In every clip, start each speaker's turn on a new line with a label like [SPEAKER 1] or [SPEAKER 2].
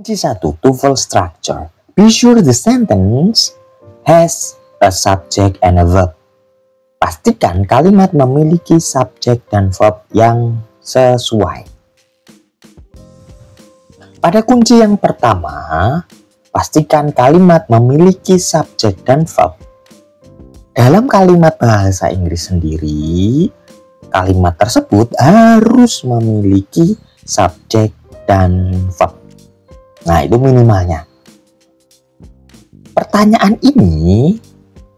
[SPEAKER 1] Kunci 1, TOEFL structure. Be sure the sentence has a subject and a verb. Pastikan kalimat memiliki subjek dan verb yang sesuai. Pada kunci yang pertama, pastikan kalimat memiliki subjek dan verb. Dalam kalimat bahasa Inggris sendiri, kalimat tersebut harus memiliki subjek dan verb. Nah, itu minimalnya. Pertanyaan ini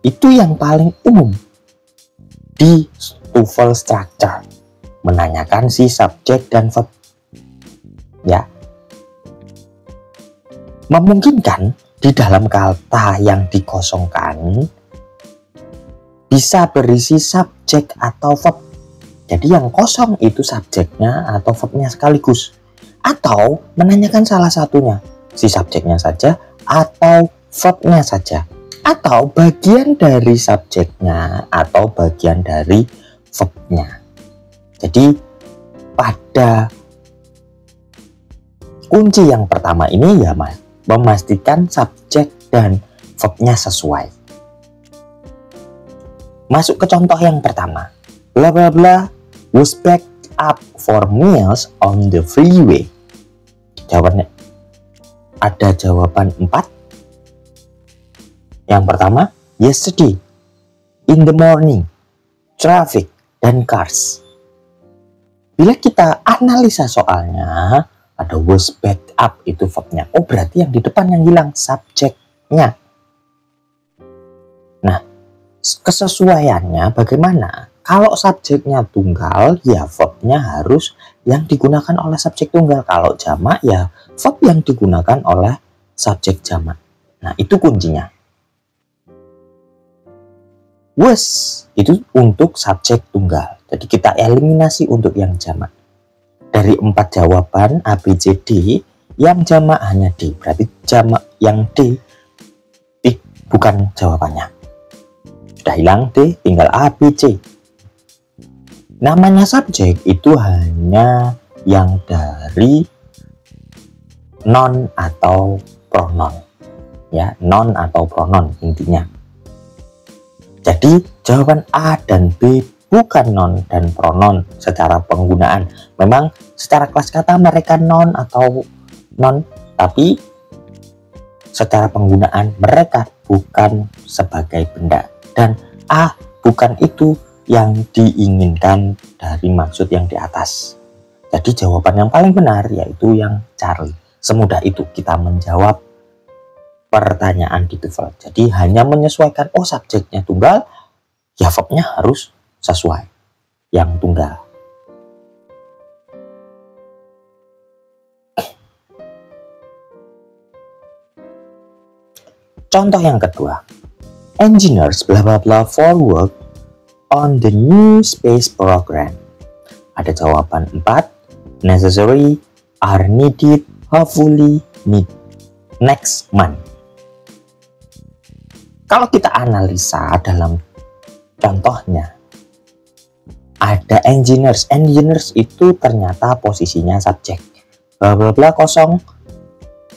[SPEAKER 1] itu yang paling umum di TOEFL structure, menanyakan si subjek dan verb. Ya. Memungkinkan di dalam kata yang dikosongkan bisa berisi subjek atau verb. Jadi yang kosong itu subjeknya atau verbnya sekaligus. Atau menanyakan salah satunya, si subjeknya saja atau verbnya saja. Atau bagian dari subjeknya atau bagian dari verbnya. Jadi pada kunci yang pertama ini ya memastikan subjek dan verbnya sesuai. Masuk ke contoh yang pertama. Bla bla bla was backed up for meals on the freeway. Jawabannya ada jawaban 4. Yang pertama, yesterday, in the morning, traffic, dan cars. Bila kita analisa soalnya, ada was backed up itu verbnya. Oh, berarti yang di depan yang hilang subjeknya. Nah, kesesuaiannya bagaimana? Kalau subjeknya tunggal, ya verbnya harus yang digunakan oleh subjek tunggal. Kalau jamak, ya verb yang digunakan oleh subjek jamak. Nah, itu kuncinya. Was itu untuk subjek tunggal. Jadi kita eliminasi untuk yang jamak. Dari 4 jawaban A, B, C, D, yang jamak hanya D. Berarti jamak yang D bukan jawabannya. Sudah hilang D, tinggal A, B, C. Namanya subjek itu hanya yang dari non atau pronoun. Ya, non atau pronoun intinya. Jadi jawaban A dan B bukan non dan pronoun secara penggunaan. Memang secara kelas kata mereka non atau non, tapi secara penggunaan mereka bukan sebagai benda. Dan A bukan itu yang diinginkan dari maksud yang di atas. Jadi jawaban yang paling benar yaitu yang Charlie. Semudah itu kita menjawab pertanyaan di TOEFL. Jadi hanya menyesuaikan, oh subjeknya tunggal, ya verbnya harus sesuai yang tunggal. Contoh yang kedua, engineers bla bla bla for work on the new space program. Ada jawaban 4, necessary, are needed, hopefully, need, next month. Kalau kita analisa dalam contohnya, ada engineers. Engineers itu ternyata posisinya subjek. Bla bla bla kosong.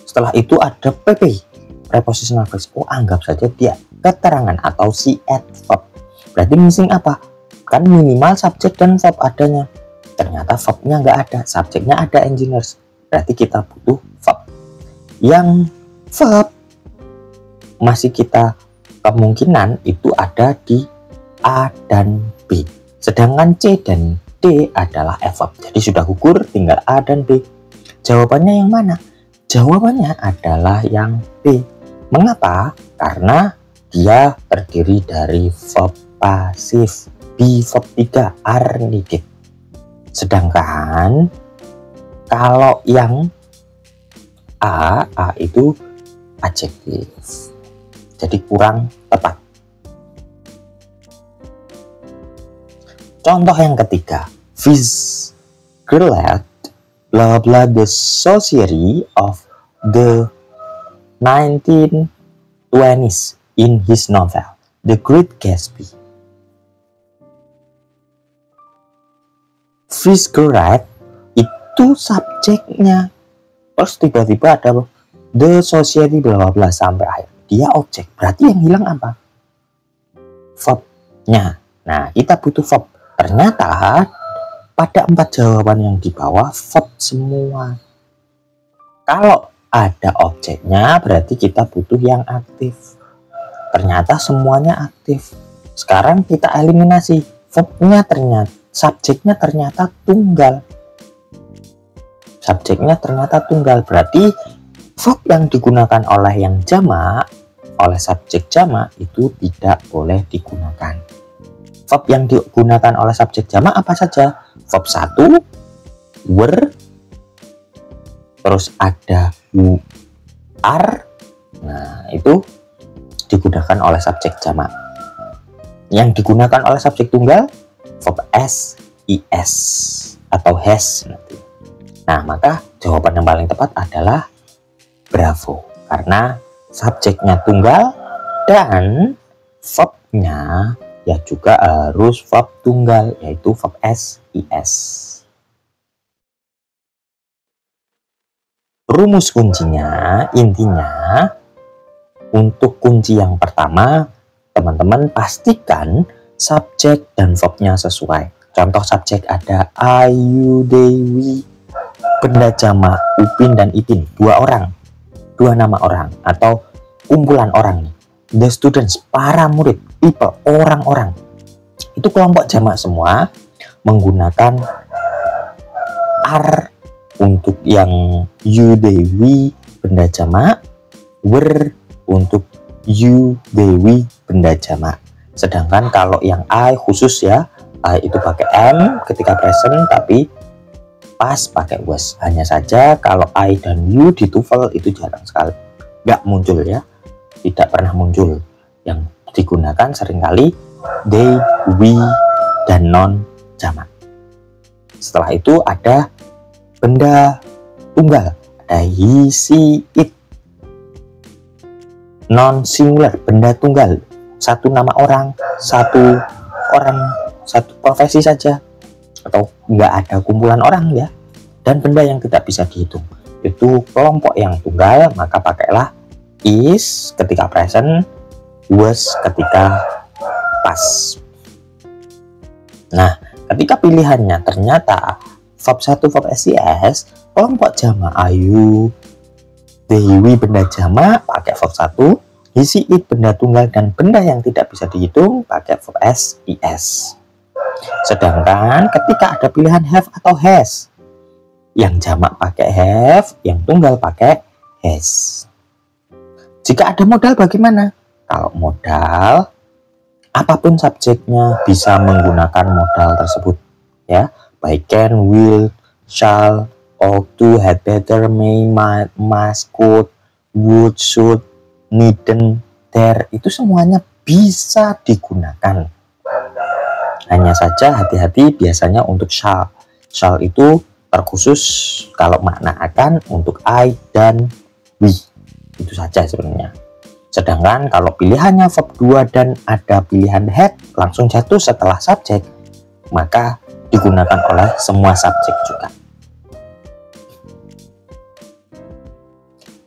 [SPEAKER 1] Setelah itu ada PP, prepositional phrase. Oh, anggap saja dia keterangan atau si adverb. Berarti missing apa? Kan minimal subjek dan verb adanya. Ternyata verbnya nggak ada, subjeknya ada engineers. Berarti kita butuh verb. Yang verb masih kita kemungkinan itu ada di A dan B. Sedangkan C dan D adalah adverb. Jadi sudah gugur, tinggal A dan B. Jawabannya yang mana? Jawabannya adalah yang B. Mengapa? Karena dia terdiri dari verb pasif. Be verb 3, are needed. Sedangkan kalau yang A itu adjektif. Jadi kurang tepat. Contoh yang ketiga, Viz Gerlach blah blah the society of the 1920s in his novel The Great Gatsby. Viz Gerlach itu subjeknya, terus tiba-tiba ada the society bla bla bla sampai akhir. Dia objek, berarti yang hilang apa? Verb-nya. Nah, kita butuh verb. Ternyata pada 4 jawaban yang di bawah verb semua. Kalau ada objeknya berarti kita butuh yang aktif. Ternyata semuanya aktif. Sekarang kita eliminasi. Verbnya ternyata, subjeknya ternyata tunggal. Subjeknya ternyata tunggal. Berarti verb yang digunakan oleh yang jamak, oleh subjek jamak itu tidak boleh digunakan. Verb yang digunakan oleh subjek jamak apa saja? Verb 1, were, terus ada are. Nah, itu digunakan oleh subjek jamak. Yang digunakan oleh subjek tunggal verb s, is atau has nanti. Nah, maka jawaban yang paling tepat adalah bravo, karena subjeknya tunggal dan verbnya ya juga harus verb tunggal, yaitu verb s, is. Rumus kuncinya, intinya untuk kunci yang pertama, teman-teman pastikan subjek dan verbnya sesuai. Contoh subjek ada I, you, they, we. Benda jamak Upin dan Ipin, 2 orang, 2 nama orang atau kumpulan orang nih. The students, para murid, people, orang-orang. Itu kelompok jamak semua menggunakan are untuk yang you, they, we benda jamak, were untuk you, they, we benda jamak. Sedangkan kalau yang I khusus ya, I itu pakai am ketika present tapi pas pakai was. Hanya saja kalau I dan you di TOEFL itu jarang sekali, nggak muncul ya, tidak pernah muncul. Yang digunakan seringkali they, we, dan non jamak. Setelah itu ada benda tunggal, ada he, she, it. Non singular, benda tunggal, 1 nama orang, 1 orang, 1 profesi saja, atau nggak ada kumpulan orang ya. Dan benda yang tidak bisa dihitung itu kelompok yang tunggal, maka pakailah is ketika present, was ketika past. Nah, ketika pilihannya ternyata verb 1 verb SIS, kelompok jamak ayu, they, benda jamak pakai verb 1, he, she, it benda tunggal, dan benda yang tidak bisa dihitung pakai verb s, is. Sedangkan ketika ada pilihan have atau has, yang jamak pakai have, yang tunggal pakai has. Jika ada modal bagaimana? Kalau modal, apapun subjeknya bisa menggunakan modal tersebut ya, baik can, will, shall, ought to, had better, may, might, must, could, would, should, needn't, dare, itu semuanya bisa digunakan. Hanya saja hati-hati biasanya untuk shall. Shall itu terkhusus kalau makna akan untuk I dan we. Itu saja sebenarnya. Sedangkan kalau pilihannya verb 2 dan ada pilihan had langsung jatuh setelah subjek, maka digunakan oleh semua subjek juga.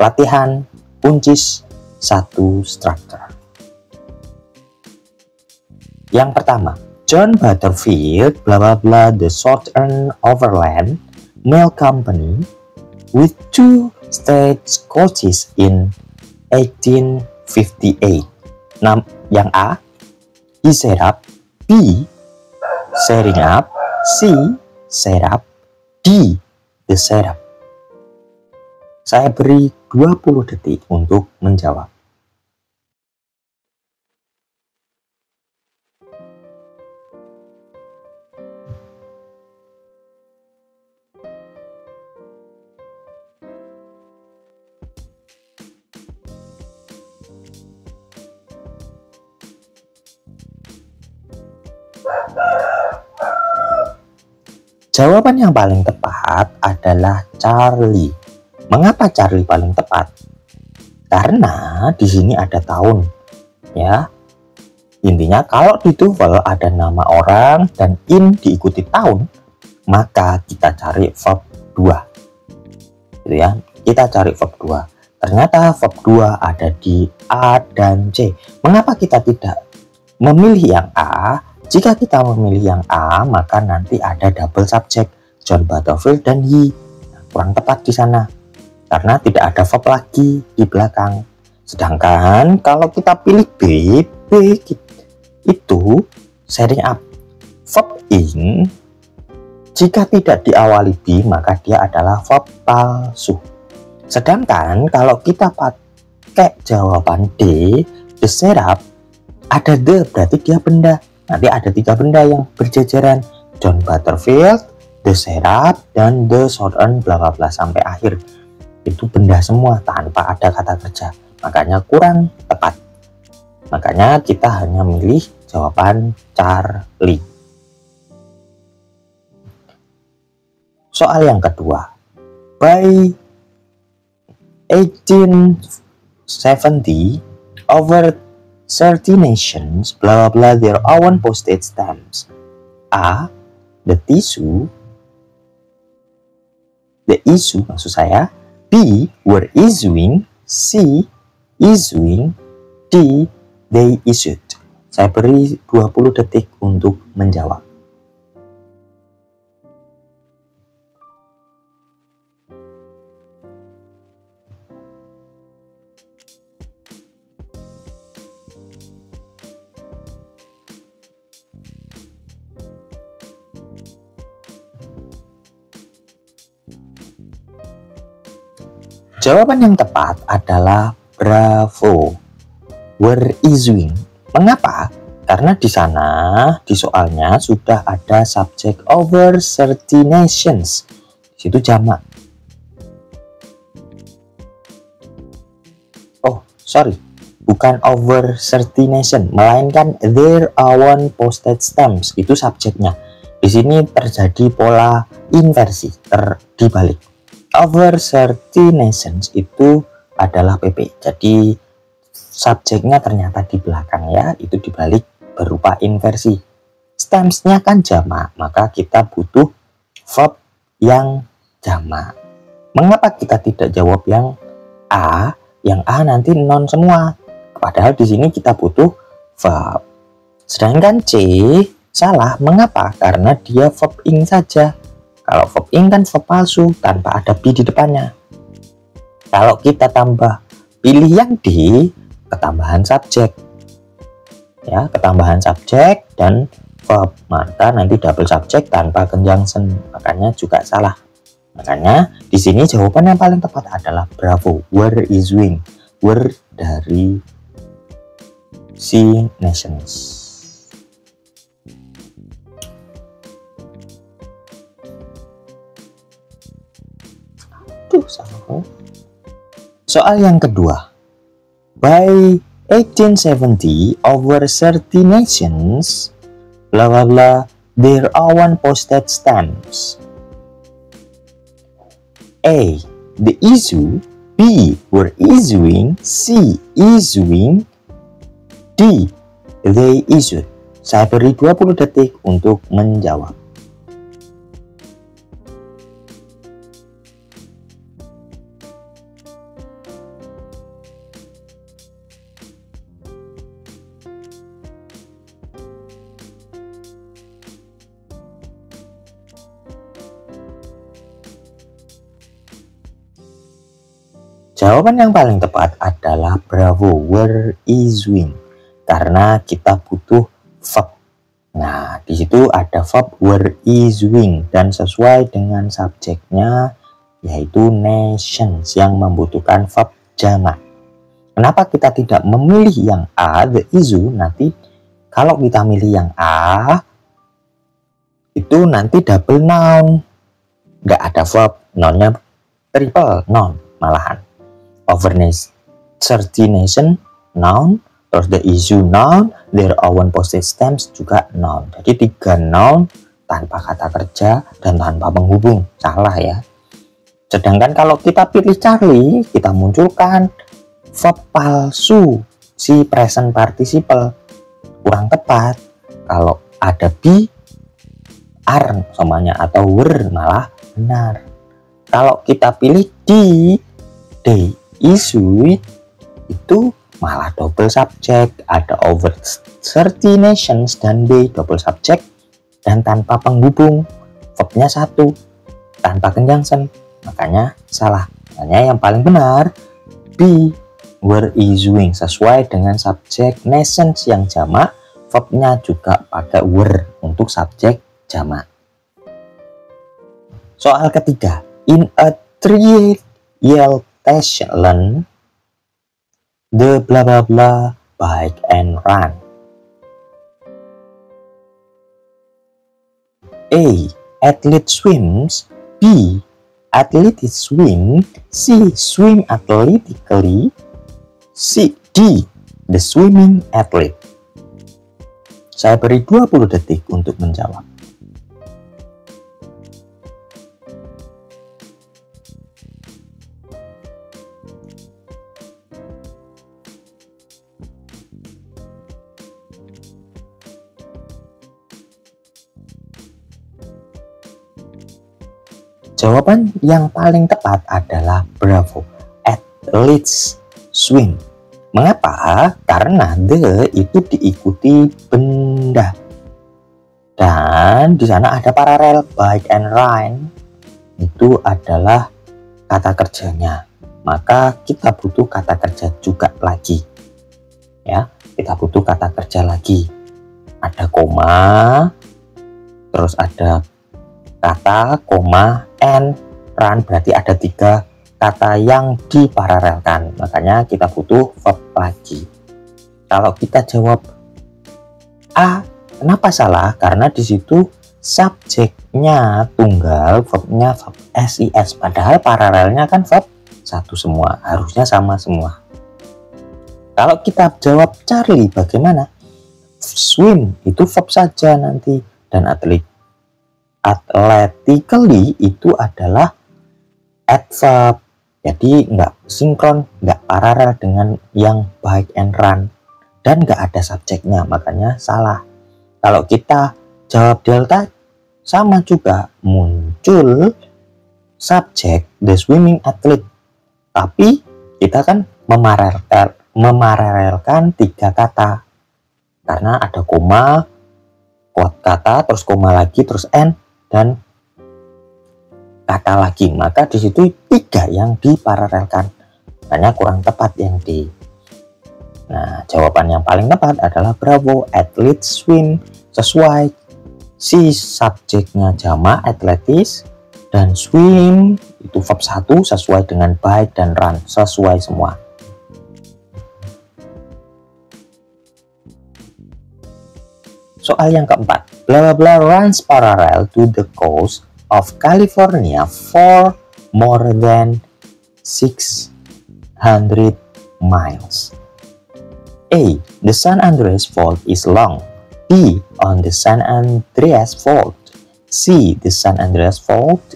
[SPEAKER 1] Latihan kuncis 1 structure. Yang pertama, John Butterfield bla bla bla the Southern Overland Mail Company with 2 stagecoaches in 1858. Yang A, he set up, B, setting up, C, set up, D, the setup. Saya beri 20 detik untuk menjawab. Jawaban yang paling tepat adalah Charlie. Mengapa Charlie paling tepat? Karena di sini ada tahun, ya. Intinya kalau di TOEFL ada nama orang dan in diikuti tahun, maka kita cari verb 2. Gitu ya. Kita cari verb 2. Ternyata verb 2 ada di A dan C. Mengapa kita tidak memilih yang A? Jika kita memilih yang A, maka nanti ada double subject, John Butterfield dan he. Kurang tepat di sana, karena tidak ada verb lagi di belakang. Sedangkan kalau kita pilih B itu setting up verb in. Jika tidak diawali B, maka dia adalah verb palsu. Sedangkan kalau kita pakai jawaban D, the setup, ada the, berarti dia benda. Nanti ada 3 benda yang berjajaran, John Butterfield, the setup, dan the southern bla bla bla sampai akhir. Itu benda semua tanpa ada kata kerja. Makanya kurang tepat. Makanya kita hanya milih jawaban Charlie. Soal yang kedua. By 1870, over 30 nations, blah blah blah, their own postage stamps. A. The issue maksud saya. B. Were issuing. C. Issuing. D. They issued. Saya beri 20 detik untuk menjawab. Jawaban yang tepat adalah bravo, were issuing. Mengapa? Karena di sana, di soalnya sudah ada subject over 30 nations. Di situ jamak. Oh, sorry. Bukan over 30 nation, melainkan their own postage stamps. Itu subjeknya. Di sini terjadi pola inversi, dibalik. Over 30 nations itu adalah PP. Jadi subjeknya ternyata di belakang ya, itu dibalik berupa inversi. Stamps-nya kan jamak, maka kita butuh verb yang jamak. Mengapa kita tidak jawab yang A? Yang A nanti non semua. Padahal di sini kita butuh verb. Sedangkan C salah. Mengapa? Karena dia verb ing saja. Kalau verb ing kan verb palsu tanpa ada B di depannya. Kalau kita tambah pilih yang D, ketambahan subjek. Ya, ketambahan subjek dan verb, maka nanti double subjek tanpa conjunction. Makanya juga salah. Makanya di sini jawaban yang paling tepat adalah bravo, were issuing. Were dari C nations. Soal yang kedua. By 1870, over 30 nations, blah blah blah, their own postage stamps. A. The issue. B. Were issuing. C. Issuing. D. They issued. Saya beri 20 detik untuk menjawab. Jawaban yang paling tepat adalah bravo, were issuing. Karena kita butuh verb. Nah, di situ ada verb were issuing dan sesuai dengan subjeknya yaitu nations yang membutuhkan verb jamak. Kenapa kita tidak memilih yang A, the issue? Nanti kalau kita milih yang A itu nanti double noun. Nggak ada verb, nounnya triple noun malahan. Over 30 nation, noun, terus the issue noun, their own postage stamps juga noun. Jadi 3 noun tanpa kata kerja dan tanpa penghubung. Salah ya. Sedangkan kalau kita pilih Charlie, kita munculkan verb palsu, si present participle. Kurang tepat. Kalau ada be, are semuanya, atau were malah benar. Kalau kita pilih D, they, issue itu malah double subject, ada over 30 nations dan B double subject dan tanpa penghubung, verbnya satu tanpa conjunction, makanya salah. Makanya yang paling benar B, were issuing, sesuai dengan subjek nations yang jamak, verbnya juga pakai were untuk subjek jamak. Soal ketiga, in a trivial session the blah blah blah bike and run. A, athlete swims. B, athlete swim. C, swim athletically. D, the swimming athlete. Saya beri 20 detik untuk menjawab. Jawaban yang paling tepat adalah bravo, athletes swim. Mengapa? Karena the itu diikuti benda. Dan di sana ada paralel bike and run. Itu adalah kata kerjanya. Maka kita butuh kata kerja juga lagi. Ya, kita butuh kata kerja lagi. Ada koma, terus ada kata, koma, and run, berarti ada 3 kata yang diparalelkan. Makanya kita butuh verb lagi. Kalau kita jawab A, kenapa salah? Karena di situ subjeknya tunggal, verbnya verb SIS. Padahal paralelnya kan verb satu semua, harusnya sama semua. Kalau kita jawab Charlie, bagaimana? Swim itu verb saja nanti, dan athletically itu adalah adverb. Jadi nggak sinkron, nggak paralel dengan yang bike and run, dan nggak ada subjeknya, makanya salah. Kalau kita jawab delta, sama juga, muncul subjek the swimming athlete, tapi kita kan memaralelkan 3 kata, karena ada koma, quote kata, terus koma lagi, terus and, dan kata lagi, maka di situ 3 yang diparalelkan, makanya kurang tepat yang D. Nah, jawaban yang paling tepat adalah bravo, athlete swim, sesuai. Si subjeknya jamak atletis, dan swim itu verb 1 sesuai dengan bike dan run, sesuai semua. Soal yang keempat, blah blah blah runs parallel to the coast of California for more than 600 miles. A, the San Andreas Fault is long. B, on the San Andreas Fault. C, the San Andreas Fault.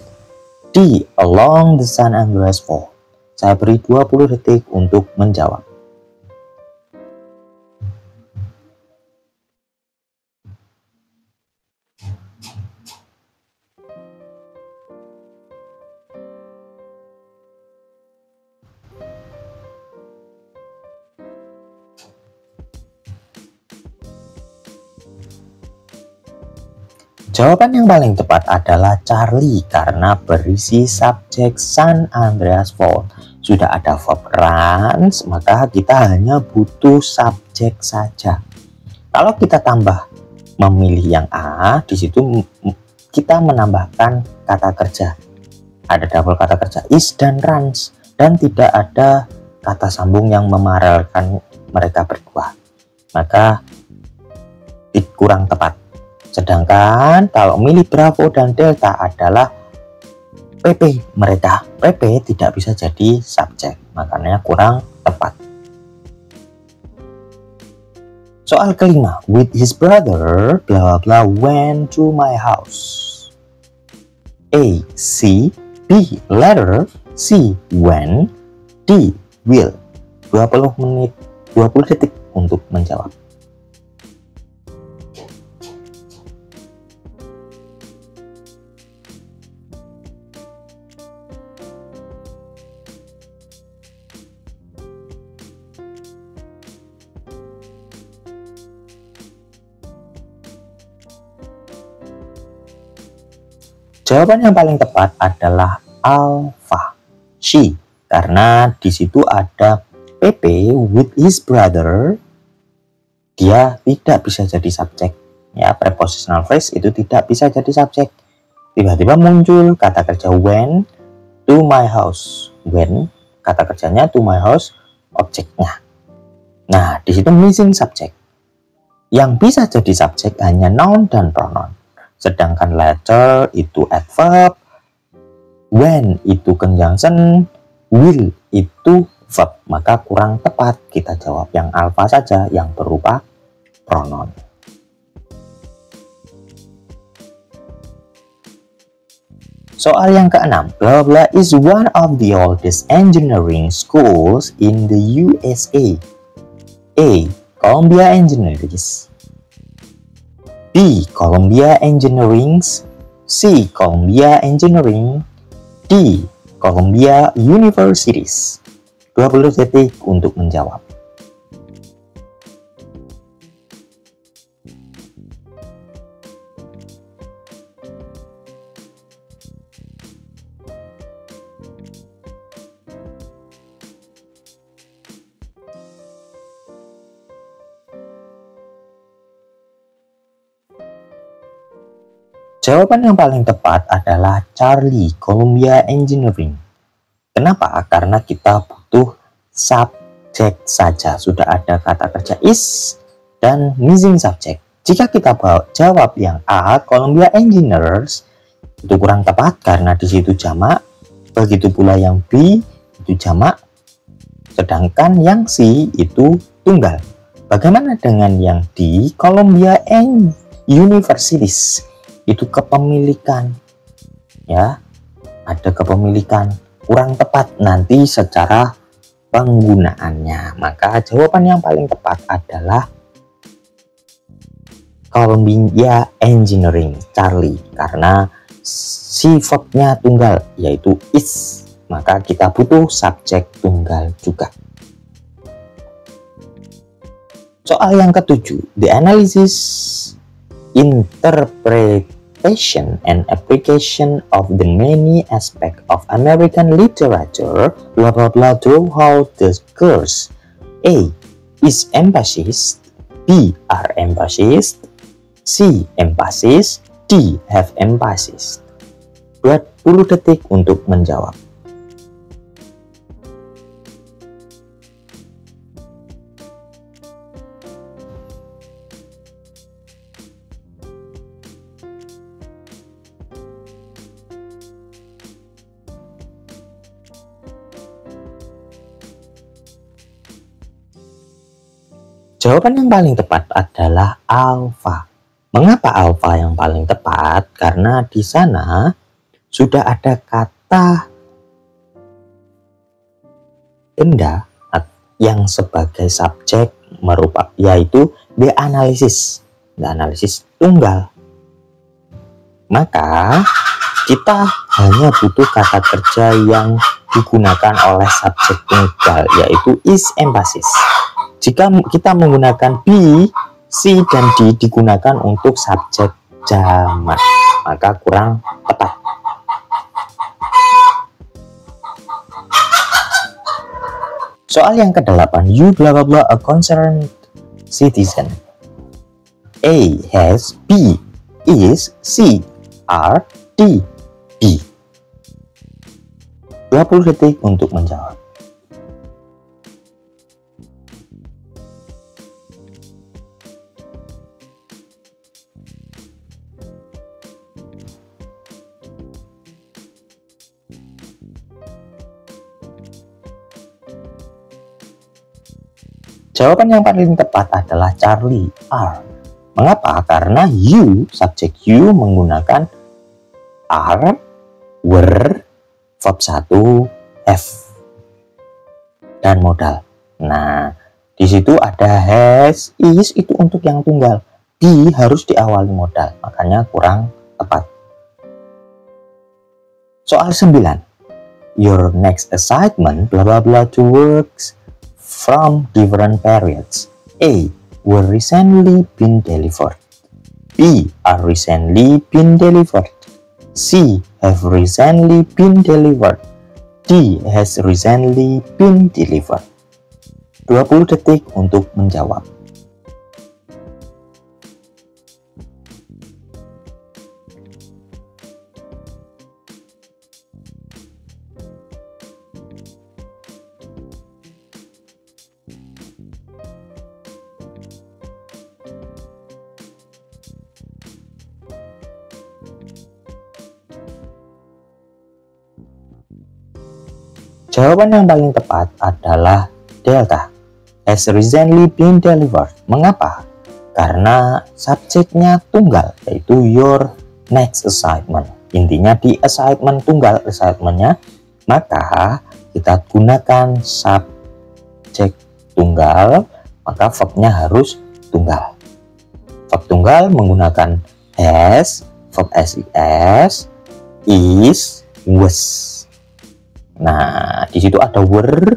[SPEAKER 1] D, along the San Andreas Fault. Saya beri 20 detik untuk menjawab. Jawaban yang paling tepat adalah Charlie, karena berisi subjek San Andreas Fault. Sudah ada verb runs, maka kita hanya butuh subjek saja. Kalau kita tambah memilih yang A, di situ kita menambahkan kata kerja. Ada double kata kerja is dan runs, dan tidak ada kata sambung yang memaralelkan mereka berdua. Maka kurang tepat. Sedangkan kalau milih bravo dan delta adalah PP, mereka PP tidak bisa jadi subjek, makanya kurang tepat. Soal kelima, with his brother blah blah went to my house. A, C, B, letter, C, when, D, will. 20 menit, 20 detik untuk menjawab. Jawaban yang paling tepat adalah alpha, she, karena di situ ada PP with his brother. Dia tidak bisa jadi subjek. Ya, prepositional phrase itu tidak bisa jadi subjek. Tiba-tiba muncul kata kerja when to my house. When, kata kerjanya to my house, objeknya. Nah, di situ missing subject. Yang bisa jadi subjek hanya noun dan pronoun. Sedangkan later itu adverb, when itu conjunction, will itu verb. Maka kurang tepat, kita jawab yang alpha saja yang berupa pronoun. Soal yang keenam, blah blah is one of the oldest engineering schools in the USA. A. Columbia Engineering. B. Columbia Engineering. C. Columbia Engineering. D. Columbia Universities. 20 detik untuk menjawab. Jawaban yang paling tepat adalah Charlie, Columbia Engineering. Kenapa? Karena kita butuh subjek saja. Sudah ada kata kerja is dan missing subject. Jika kita jawab yang A, Columbia Engineers, itu kurang tepat karena di situ jamak. Begitu pula yang B itu jamak. Sedangkan yang C itu tunggal. Bagaimana dengan yang D, Columbia Universities? Itu kepemilikan, ya, ada kepemilikan, kurang tepat nanti secara penggunaannya. Maka jawaban yang paling tepat adalah Columbia Engineering, Charlie, karena si verbnya tunggal yaitu is, maka kita butuh subjek tunggal juga. Soal yang ketujuh, the analysis, interpretation and application of the many aspects of American literature, blah blah blah, throughout the course. A. Is emphasis. B. Are emphasis. C. Emphasis. D. Have emphasis. 20 detik untuk menjawab. Jawaban yang paling tepat adalah alpha. Mengapa alpha yang paling tepat? Karena di sana sudah ada kata benda yang sebagai subjek yaitu the analysis. The analysis tunggal. Maka kita hanya butuh kata kerja yang digunakan oleh subjek tunggal yaitu is emphasis. Jika kita menggunakan B, C, dan D digunakan untuk subjek jamak, maka kurang tepat. Soal yang ke-8, you blah blah blah a concerned citizen. A has, B is, C are, D B. 20 detik untuk menjawab. Jawaban yang paling tepat adalah Charlie, are. Mengapa? Karena you, subjek you menggunakan are, were, verb 1, have, dan modal. Nah, di situ ada has, is, itu untuk yang tunggal. D harus diawali modal, makanya kurang tepat. Soal 9. Your next assignment, blah blah blah, to works from different periods. A. Were recently been delivered. B. Are recently been delivered. C. Have recently been delivered. D. Has recently been delivered. 20 detik untuk menjawab. Jawaban yang paling tepat adalah delta. Has recently been delivered. Mengapa? Karena subjeknya tunggal, yaitu your next assignment. Intinya di assignment tunggal, assignmentnya, maka kita gunakan subjek tunggal, maka verbnya harus tunggal. Verb tunggal menggunakan has, verb SIS, is, was. Nah, di situ ada were,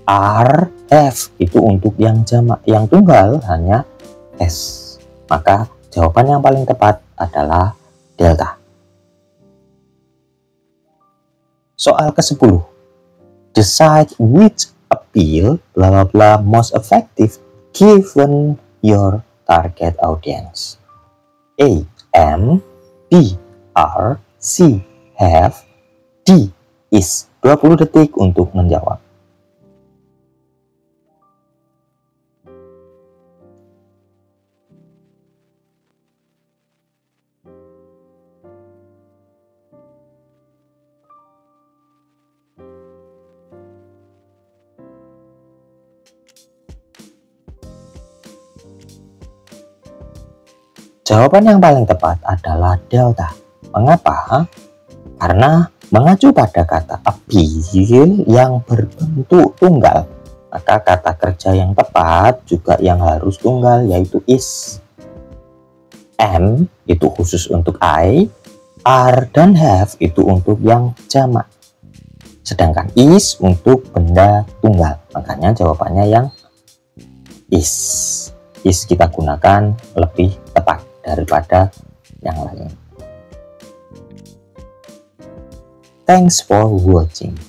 [SPEAKER 1] are, have. Itu untuk yang jamak, yang tunggal hanya has. Maka jawaban yang paling tepat adalah delta. Soal ke-10. Decide which appeal bla bla bla most effective given your target audience. A. M, B. R, C. Have, D. Is. 20 detik untuk menjawab. Jawaban yang paling tepat adalah delta. Mengapa? Karena mengacu pada kata appeal yang berbentuk tunggal, maka kata kerja yang tepat juga yang harus tunggal, yaitu is. M itu khusus untuk I, are dan have itu untuk yang jamak, sedangkan is untuk benda tunggal. Makanya jawabannya yang is. Is kita gunakan lebih tepat daripada yang lain. Thanks for watching.